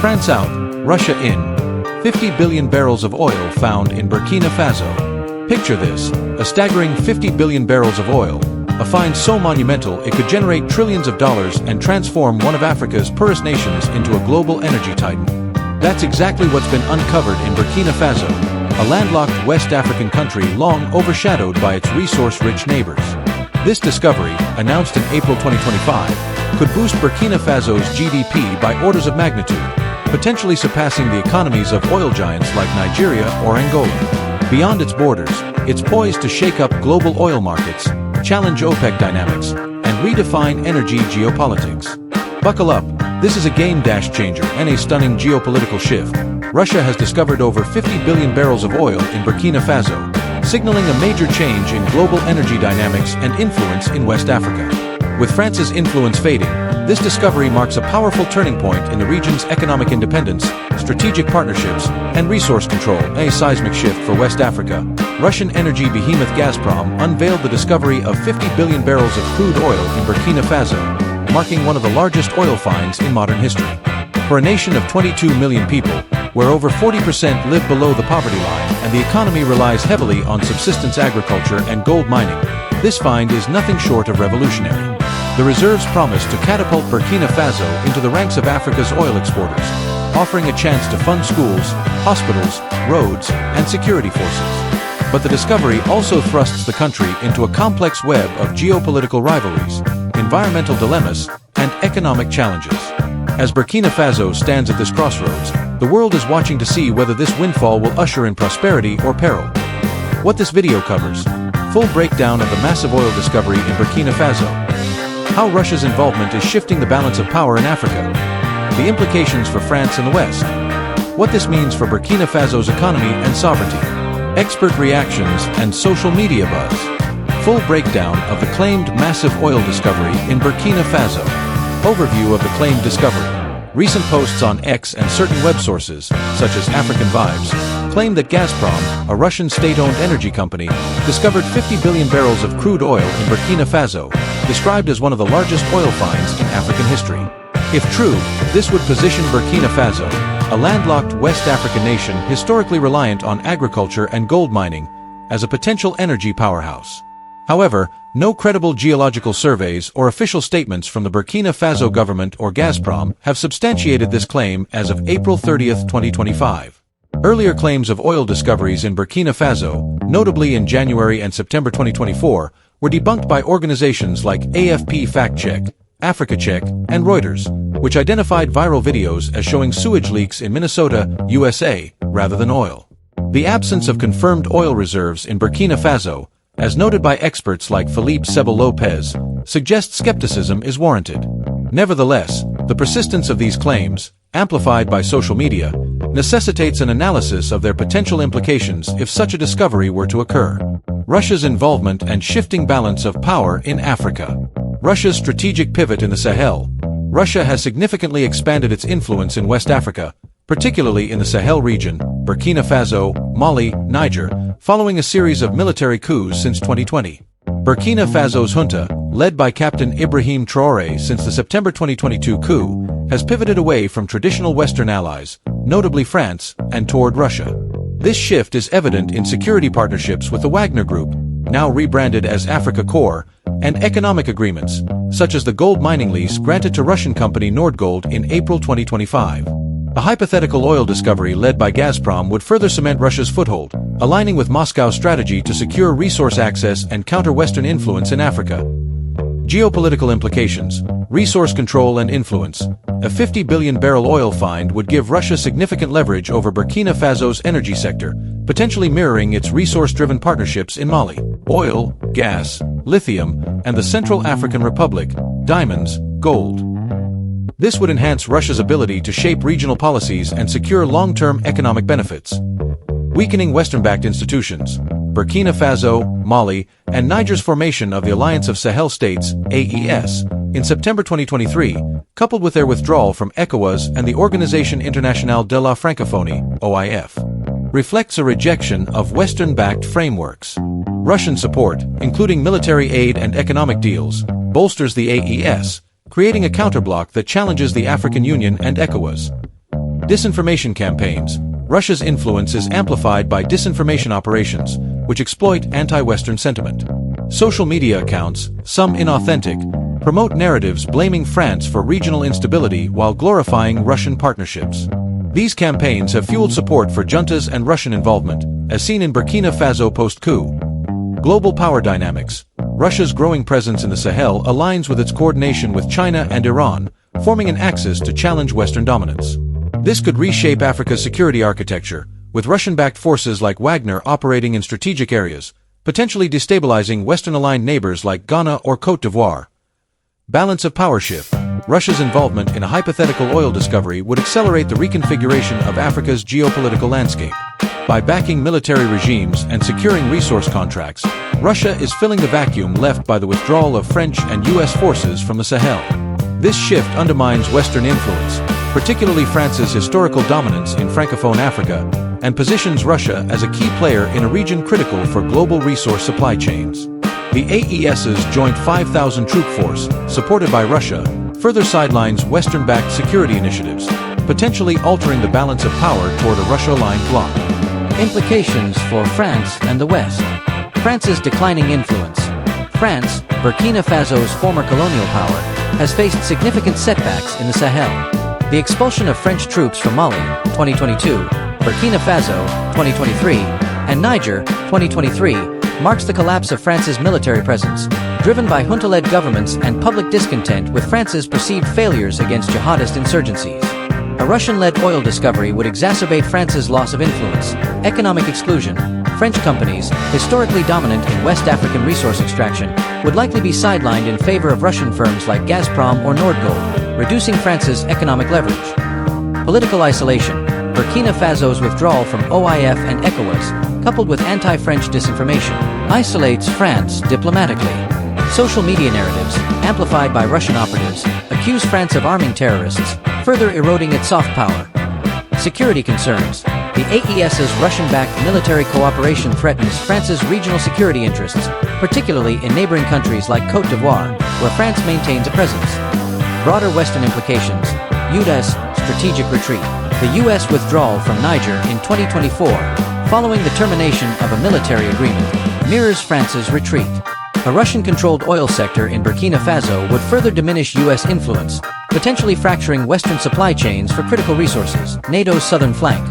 France out, Russia in. 50 billion barrels of oil found in Burkina Faso. Picture this, a staggering 50 billion barrels of oil, a find so monumental it could generate trillions of dollars and transform one of Africa's poorest nations into a global energy titan. That's exactly what's been uncovered in Burkina Faso, a landlocked West African country long overshadowed by its resource-rich neighbors. This discovery, announced in April 2025, could boost Burkina Faso's GDP by orders of magnitude, potentially surpassing the economies of oil giants like Nigeria or Angola. Beyond its borders, it's poised to shake up global oil markets, challenge OPEC dynamics, and redefine energy geopolitics. Buckle up, this is a game-changer and a stunning geopolitical shift. Russia has discovered over 50 billion barrels of oil in Burkina Faso, signaling a major change in global energy dynamics and influence in West Africa. With France's influence fading, this discovery marks a powerful turning point in the region's economic independence, strategic partnerships, and resource control. A seismic shift for West Africa. Russian energy behemoth Gazprom unveiled the discovery of 50 billion barrels of crude oil in Burkina Faso, marking one of the largest oil finds in modern history. For a nation of 22 million people, where over 40% live below the poverty line and the economy relies heavily on subsistence agriculture and gold mining, this find is nothing short of revolutionary. The reserves promise to catapult Burkina Faso into the ranks of Africa's oil exporters, offering a chance to fund schools, hospitals, roads, and security forces. But the discovery also thrusts the country into a complex web of geopolitical rivalries, environmental dilemmas, and economic challenges. As Burkina Faso stands at this crossroads, the world is watching to see whether this windfall will usher in prosperity or peril. What this video covers: full breakdown of the massive oil discovery in Burkina Faso, how Russia's involvement is shifting the balance of power in Africa, the implications for France and the West, what this means for Burkina Faso's economy and sovereignty, expert reactions and social media buzz, full breakdown of the claimed massive oil discovery in Burkina Faso, overview of the claimed discovery. Recent posts on X and certain web sources, such as African Vibes, claim that Gazprom, a Russian state-owned energy company, discovered 50 billion barrels of crude oil in Burkina Faso, described as one of the largest oil finds in African history. If true, this would position Burkina Faso, a landlocked West African nation historically reliant on agriculture and gold mining, as a potential energy powerhouse. However, no credible geological surveys or official statements from the Burkina Faso government or Gazprom have substantiated this claim as of April 30, 2025. Earlier claims of oil discoveries in Burkina Faso, notably in January and September 2024, were debunked by organizations like AFP Fact Check, Africa Check, and Reuters, which identified viral videos as showing sewage leaks in Minnesota, USA, rather than oil. The absence of confirmed oil reserves in Burkina Faso, as noted by experts like Philippe Sebel-Lopez, suggests skepticism is warranted. Nevertheless, the persistence of these claims, amplified by social media, necessitates an analysis of their potential implications if such a discovery were to occur. Russia's involvement and shifting balance of power in Africa. Russia's strategic pivot in the Sahel. Russia has significantly expanded its influence in West Africa, particularly in the Sahel region, Burkina Faso, Mali, Niger, following a series of military coups since 2020. Burkina Faso's junta, led by Captain Ibrahim Traoré since the September 2022 coup, has pivoted away from traditional Western allies, notably France, and toward Russia. This shift is evident in security partnerships with the Wagner Group, now rebranded as Africa Corps, and economic agreements, such as the gold mining lease granted to Russian company Nordgold in April 2025. A hypothetical oil discovery led by Gazprom would further cement Russia's foothold, aligning with Moscow's strategy to secure resource access and counter Western influence in Africa. Geopolitical implications, resource control and influence. A 50 billion barrel oil find would give Russia significant leverage over Burkina Faso's energy sector, potentially mirroring its resource-driven partnerships in Mali, oil, gas, lithium, and the Central African Republic, diamonds, gold. This would enhance Russia's ability to shape regional policies and secure long-term economic benefits. Weakening Western-backed institutions. Burkina Faso, Mali, and Niger's formation of the Alliance of Sahel States, AES, in September 2023, coupled with their withdrawal from ECOWAS and the Organisation Internationale de la Francophonie, OIF, reflects a rejection of Western-backed frameworks. Russian support, including military aid and economic deals, bolsters the AES, creating a counterblock that challenges the African Union and ECOWAS. Disinformation campaigns. Russia's influence is amplified by disinformation operations, which exploit anti-Western sentiment. Social media accounts, some inauthentic, promote narratives blaming France for regional instability while glorifying Russian partnerships. These campaigns have fueled support for juntas and Russian involvement, as seen in Burkina Faso post-coup. Global power dynamics. Russia's growing presence in the Sahel aligns with its coordination with China and Iran, forming an axis to challenge Western dominance. This could reshape Africa's security architecture, with Russian-backed forces like Wagner operating in strategic areas, potentially destabilizing Western-aligned neighbors like Ghana or Côte d'Ivoire. Balance of power shift. Russia's involvement in a hypothetical oil discovery would accelerate the reconfiguration of Africa's geopolitical landscape. By backing military regimes and securing resource contracts, Russia is filling the vacuum left by the withdrawal of French and US forces from the Sahel. This shift undermines Western influence, particularly France's historical dominance in Francophone Africa, and positions Russia as a key player in a region critical for global resource supply chains. The AES's joint 5,000 troop force, supported by Russia, further sidelines Western-backed security initiatives, potentially altering the balance of power toward a Russia-aligned bloc. Implications for France and the West. France's declining influence. France, Burkina Faso's former colonial power, has faced significant setbacks in the Sahel. The expulsion of French troops from Mali, 2022, Burkina Faso, 2023, and Niger, 2023, marks the collapse of France's military presence, driven by junta-led governments and public discontent with France's perceived failures against jihadist insurgencies. A Russian-led oil discovery would exacerbate France's loss of influence. Economic exclusion. French companies, historically dominant in West African resource extraction, would likely be sidelined in favor of Russian firms like Gazprom or Nordgold, reducing France's economic leverage. Political isolation. Burkina Faso's withdrawal from OIF and ECOWAS, coupled with anti-French disinformation, isolates France diplomatically. Social media narratives, amplified by Russian operatives, accuse France of arming terrorists, further eroding its soft power. Security concerns. The AES's Russian-backed military cooperation threatens France's regional security interests, particularly in neighboring countries like Côte d'Ivoire, where France maintains a presence. Broader Western implications. U.S. strategic retreat. The U.S. withdrawal from Niger in 2024, following the termination of a military agreement, mirrors France's retreat. A Russian-controlled oil sector in Burkina Faso would further diminish U.S. influence, potentially fracturing Western supply chains for critical resources. NATO's southern flank.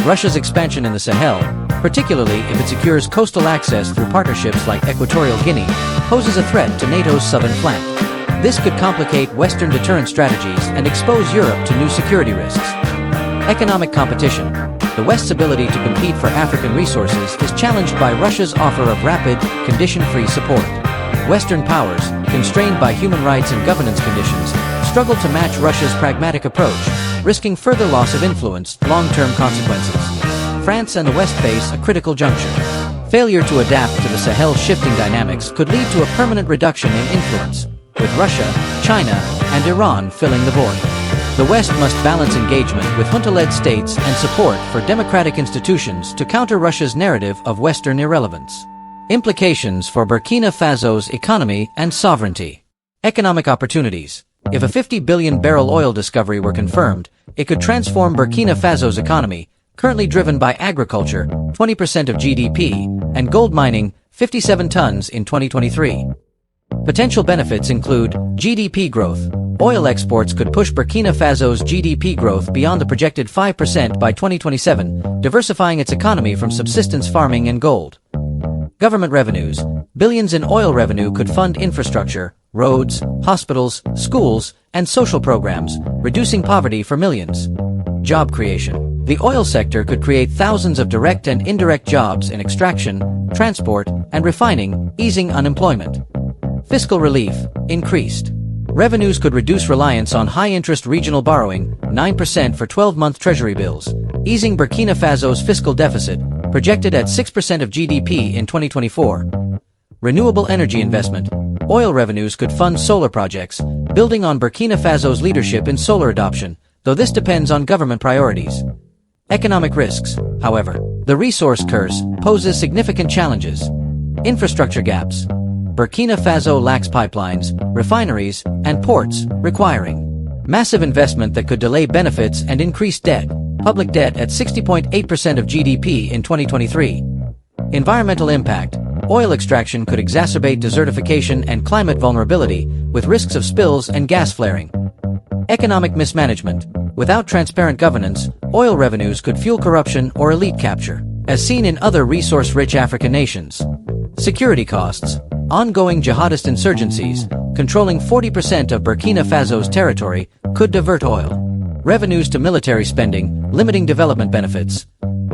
Russia's expansion in the Sahel, particularly if it secures coastal access through partnerships like Equatorial Guinea, poses a threat to NATO's southern flank. This could complicate Western deterrent strategies and expose Europe to new security risks. Economic competition. The West's ability to compete for African resources is challenged by Russia's offer of rapid, condition-free support. Western powers, constrained by human rights and governance conditions, struggle to match Russia's pragmatic approach, risking further loss of influence, long-term consequences. France and the West face a critical juncture. Failure to adapt to the Sahel's shifting dynamics could lead to a permanent reduction in influence, with Russia, China, and Iran filling the void. The West must balance engagement with junta-led states and support for democratic institutions to counter Russia's narrative of Western irrelevance. Implications for Burkina Faso's economy and sovereignty. Economic opportunities. If a 50 billion barrel oil discovery were confirmed, it could transform Burkina Faso's economy, currently driven by agriculture, 20% of GDP, and gold mining, 57 tons in 2023. Potential benefits include GDP growth. Oil exports could push Burkina Faso's GDP growth beyond the projected 5% by 2027, diversifying its economy from subsistence farming and gold. Government revenues. Billions in oil revenue could fund infrastructure, roads, hospitals, schools, and social programs, reducing poverty for millions. Job creation. The oil sector could create thousands of direct and indirect jobs in extraction, transport, and refining, easing unemployment. Fiscal relief. Increased. Revenues could reduce reliance on high-interest regional borrowing, 9% for 12-month treasury bills, easing Burkina Faso's fiscal deficit, projected at 6% of GDP in 2024. Renewable energy investment. Oil revenues could fund solar projects, building on Burkina Faso's leadership in solar adoption, though this depends on government priorities. Economic risks, however. The resource curse poses significant challenges. Infrastructure gaps. Burkina Faso lacks pipelines, refineries, and ports, requiring massive investment that could delay benefits and increase debt. Public debt at 60.8% of GDP in 2023. Environmental impact. Oil extraction could exacerbate desertification and climate vulnerability, with risks of spills and gas flaring. Economic mismanagement. Without transparent governance, oil revenues could fuel corruption or elite capture, as seen in other resource-rich African nations. Security costs. Ongoing jihadist insurgencies, controlling 40% of Burkina Faso's territory, could divert oil revenues to military spending, limiting development benefits.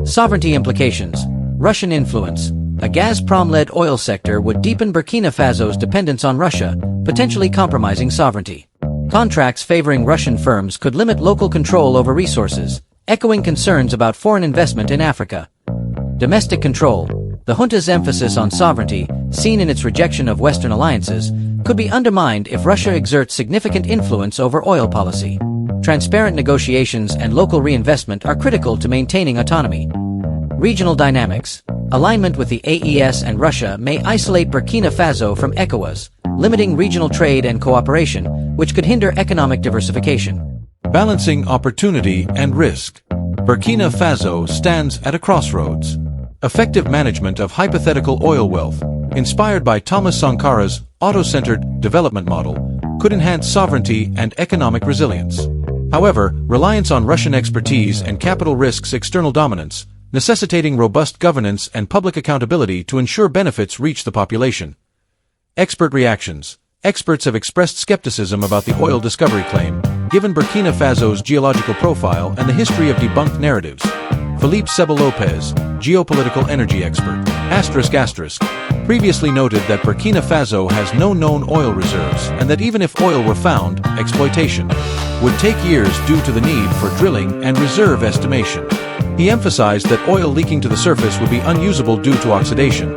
Sovereignty implications. Russian influence. A Gazprom-led oil sector would deepen Burkina Faso's dependence on Russia, potentially compromising sovereignty. Contracts favoring Russian firms could limit local control over resources, echoing concerns about foreign investment in Africa. Domestic control. The junta's emphasis on sovereignty, seen in its rejection of Western alliances, could be undermined if Russia exerts significant influence over oil policy. Transparent negotiations and local reinvestment are critical to maintaining autonomy. Regional dynamics. Alignment with the AES and Russia may isolate Burkina Faso from ECOWAS, limiting regional trade and cooperation, which could hinder economic diversification. Balancing opportunity and risk. Burkina Faso stands at a crossroads. Effective management of hypothetical oil wealth, inspired by Thomas Sankara's auto-centered development model, could enhance sovereignty and economic resilience. However, reliance on Russian expertise and capital risks external dominance, necessitating robust governance and public accountability to ensure benefits reach the population. Expert reactions. Experts have expressed skepticism about the oil discovery claim, given Burkina Faso's geological profile and the history of debunked narratives. Philippe Seba-Lopez, geopolitical energy expert, previously noted that Burkina Faso has no known oil reserves and that even if oil were found, exploitation would take years due to the need for drilling and reserve estimation. He emphasized that oil leaking to the surface would be unusable due to oxidation.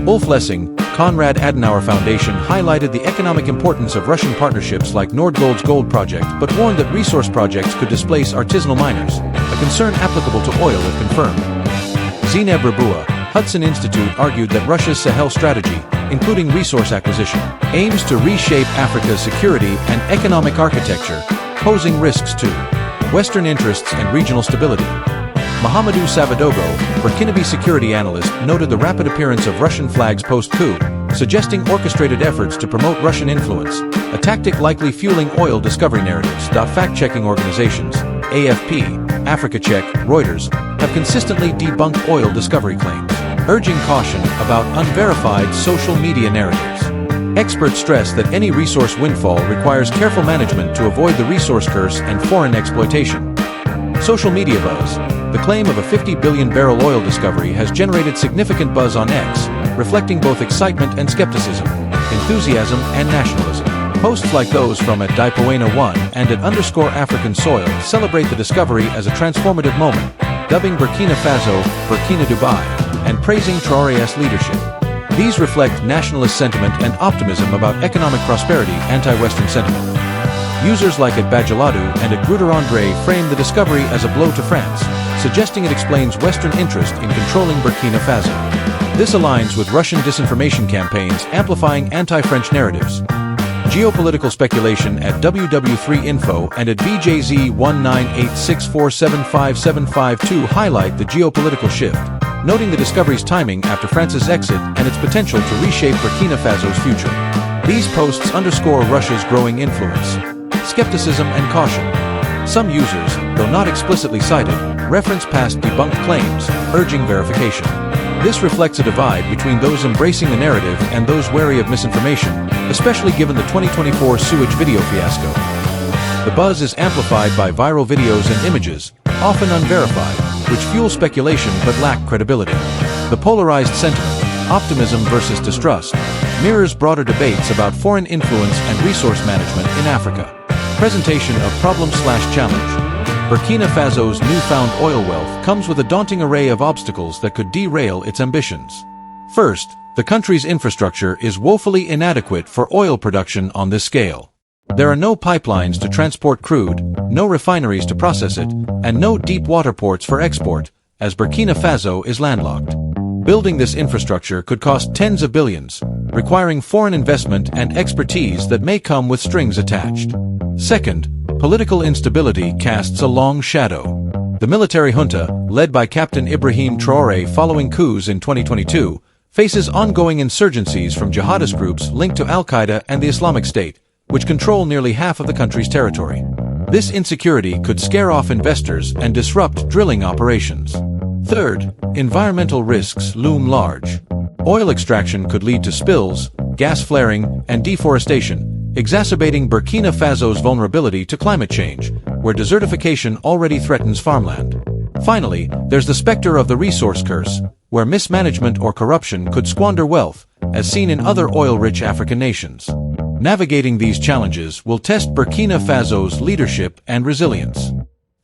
Ulf Lessing, Konrad Adenauer Foundation highlighted the economic importance of Russian partnerships like Nordgold's gold project but warned that resource projects could displace artisanal miners, a concern applicable to oil if confirmed. Zineb Rabua, Hudson Institute argued that Russia's Sahel strategy, including resource acquisition, aims to reshape Africa's security and economic architecture, posing risks to Western interests and regional stability. Mahamadou Savadogo, Burkinabe security analyst, noted the rapid appearance of Russian flags post-coup, suggesting orchestrated efforts to promote Russian influence, a tactic likely fueling oil discovery narratives. Fact-checking organizations, AFP, Africa Check, Reuters, have consistently debunked oil discovery claims, urging caution about unverified social media narratives. Experts stress that any resource windfall requires careful management to avoid the resource curse and foreign exploitation. Social media buzz. The claim of a 50 billion barrel oil discovery has generated significant buzz on X, reflecting both excitement and skepticism, enthusiasm and nationalism. Posts like those from @Dipoena1 and @_African Soil celebrate the discovery as a transformative moment, dubbing Burkina Faso Burkina Dubai, and praising Traoré's leadership. These reflect nationalist sentiment and optimism about economic prosperity, anti-Western sentiment. Users like @Badjaladu and @Gruder-Andre frame the discovery as a blow to France, suggesting it explains Western interest in controlling Burkina Faso. This aligns with Russian disinformation campaigns amplifying anti-French narratives. Geopolitical speculation @WW3Info and @VJZ1986475752 highlight the geopolitical shift, noting the discovery's timing after France's exit and its potential to reshape Burkina Faso's future. These posts underscore Russia's growing influence, skepticism and caution. Some users, though not explicitly cited, reference past debunked claims, urging verification. This reflects a divide between those embracing the narrative and those wary of misinformation, especially given the 2024 sewage video fiasco. The buzz is amplified by viral videos and images, often unverified, which fuel speculation but lack credibility. The polarized sentiment, optimism versus distrust, mirrors broader debates about foreign influence and resource management in Africa. Presentation of problem/challenge. Burkina Faso's newfound oil wealth comes with a daunting array of obstacles that could derail its ambitions. First, the country's infrastructure is woefully inadequate for oil production on this scale. There are no pipelines to transport crude, no refineries to process it, and no deep water ports for export, as Burkina Faso is landlocked. Building this infrastructure could cost tens of billions, requiring foreign investment and expertise that may come with strings attached. Second, political instability casts a long shadow. The military junta, led by Captain Ibrahim Traoré following coups in 2022, faces ongoing insurgencies from jihadist groups linked to Al-Qaeda and the Islamic State, which control nearly half of the country's territory. This insecurity could scare off investors and disrupt drilling operations. Third, environmental risks loom large. Oil extraction could lead to spills, gas flaring, and deforestation, exacerbating Burkina Faso's vulnerability to climate change, where desertification already threatens farmland. Finally, there's the specter of the resource curse, where mismanagement or corruption could squander wealth, as seen in other oil-rich African nations. Navigating these challenges will test Burkina Faso's leadership and resilience.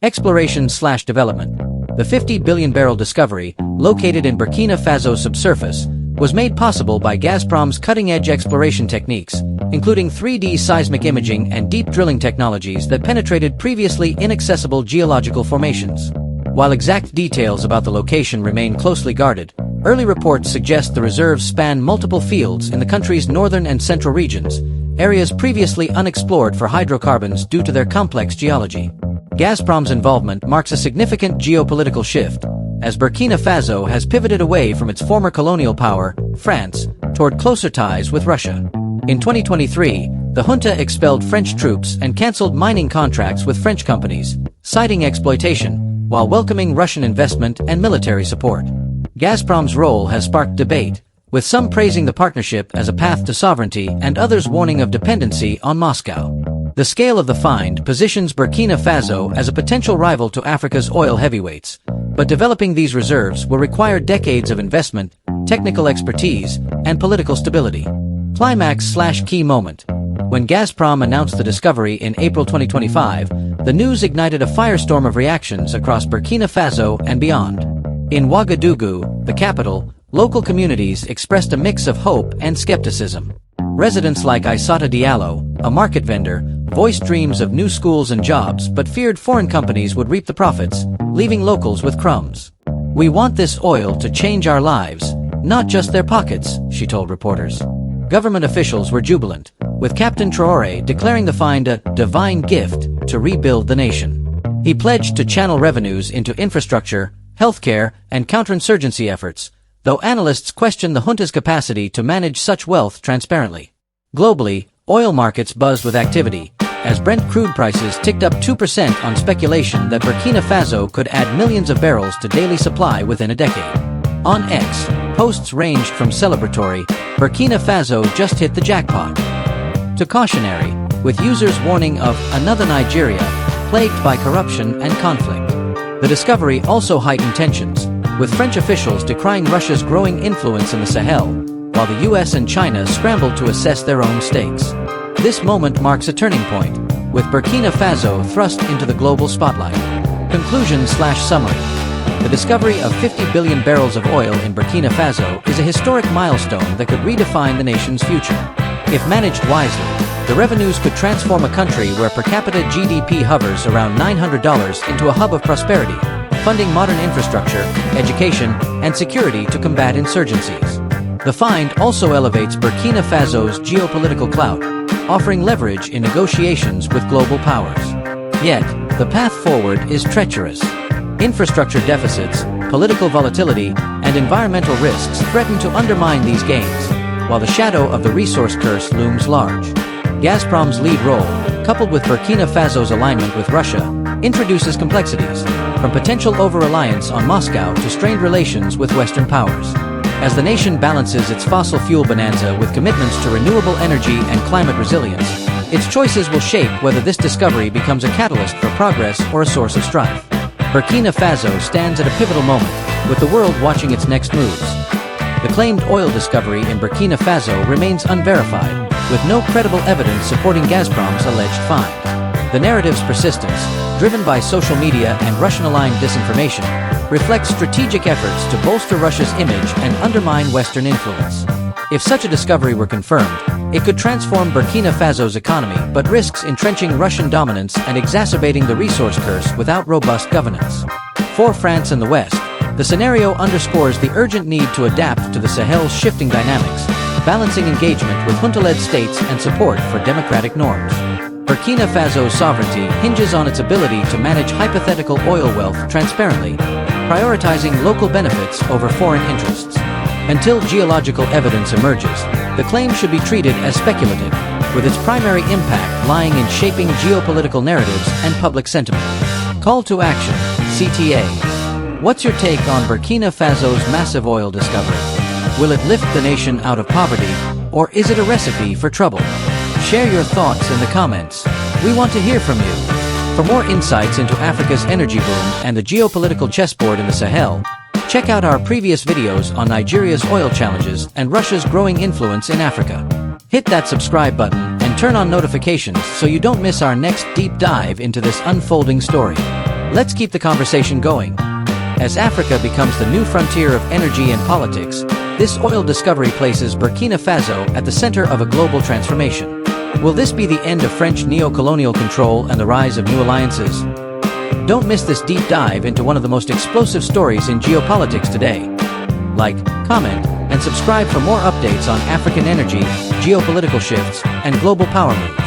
Exploration/development. The 50 billion barrel discovery, located in Burkina Faso's subsurface, was made possible by Gazprom's cutting-edge exploration techniques, including 3D seismic imaging and deep drilling technologies that penetrated previously inaccessible geological formations. While exact details about the location remain closely guarded, early reports suggest the reserves span multiple fields in the country's northern and central regions, areas previously unexplored for hydrocarbons due to their complex geology. Gazprom's involvement marks a significant geopolitical shift, as Burkina Faso has pivoted away from its former colonial power, France, toward closer ties with Russia. In 2023, the junta expelled French troops and cancelled mining contracts with French companies, citing exploitation, while welcoming Russian investment and military support. Gazprom's role has sparked debate, with some praising the partnership as a path to sovereignty and others warning of dependency on Moscow. The scale of the find positions Burkina Faso as a potential rival to Africa's oil heavyweights, but developing these reserves will require decades of investment, technical expertise, and political stability. Climax/key moment. When Gazprom announced the discovery in April 2025, the news ignited a firestorm of reactions across Burkina Faso and beyond. In Ouagadougou, the capital, local communities expressed a mix of hope and skepticism. Residents like Aissata Diallo, a market vendor, voiced dreams of new schools and jobs but feared foreign companies would reap the profits, leaving locals with crumbs. "We want this oil to change our lives, not just their pockets," she told reporters. Government officials were jubilant, with Captain Traoré declaring the find a divine gift to rebuild the nation. He pledged to channel revenues into infrastructure, healthcare, and counterinsurgency efforts, though analysts question the junta's capacity to manage such wealth transparently. Globally, oil markets buzzed with activity, as Brent crude prices ticked up 2% on speculation that Burkina Faso could add millions of barrels to daily supply within a decade. On X, posts ranged from celebratory, "Burkina Faso just hit the jackpot," to cautionary, with users warning of another Nigeria, plagued by corruption and conflict. The discovery also heightened tensions, with French officials decrying Russia's growing influence in the Sahel, while the US and China scrambled to assess their own stakes. This moment marks a turning point, with Burkina Faso thrust into the global spotlight. Conclusion/summary. The discovery of 50 billion barrels of oil in Burkina Faso is a historic milestone that could redefine the nation's future. If managed wisely, the revenues could transform a country where per capita GDP hovers around $900 into a hub of prosperity, funding modern infrastructure, education, and security to combat insurgencies. The find also elevates Burkina Faso's geopolitical clout, offering leverage in negotiations with global powers. Yet, the path forward is treacherous. Infrastructure deficits, political volatility, and environmental risks threaten to undermine these gains, while the shadow of the resource curse looms large. Gazprom's lead role, coupled with Burkina Faso's alignment with Russia, introduces complexities, from potential over-reliance on Moscow to strained relations with Western powers. As the nation balances its fossil fuel bonanza with commitments to renewable energy and climate resilience, its choices will shape whether this discovery becomes a catalyst for progress or a source of strife. Burkina Faso stands at a pivotal moment, with the world watching its next moves. The claimed oil discovery in Burkina Faso remains unverified, with no credible evidence supporting Gazprom's alleged find. The narrative's persistence, driven by social media and Russian-aligned disinformation, reflects strategic efforts to bolster Russia's image and undermine Western influence. If such a discovery were confirmed, it could transform Burkina Faso's economy but risks entrenching Russian dominance and exacerbating the resource curse without robust governance. For France and the West, the scenario underscores the urgent need to adapt to the Sahel's shifting dynamics, balancing engagement with junta-led states and support for democratic norms. Burkina Faso's sovereignty hinges on its ability to manage hypothetical oil wealth transparently, prioritizing local benefits over foreign interests. Until geological evidence emerges, the claim should be treated as speculative, with its primary impact lying in shaping geopolitical narratives and public sentiment. Call to action, CTA. What's your take on Burkina Faso's massive oil discovery? Will it lift the nation out of poverty, or is it a recipe for trouble? Share your thoughts in the comments. We want to hear from you. For more insights into Africa's energy boom and the geopolitical chessboard in the Sahel, check out our previous videos on Nigeria's oil challenges and Russia's growing influence in Africa. Hit that subscribe button and turn on notifications so you don't miss our next deep dive into this unfolding story. Let's keep the conversation going. As Africa becomes the new frontier of energy and politics, this oil discovery places Burkina Faso at the center of a global transformation. Will this be the end of French neocolonial control and the rise of new alliances? Don't miss this deep dive into one of the most explosive stories in geopolitics today. Like, comment, and subscribe for more updates on African energy, geopolitical shifts, and global power moves.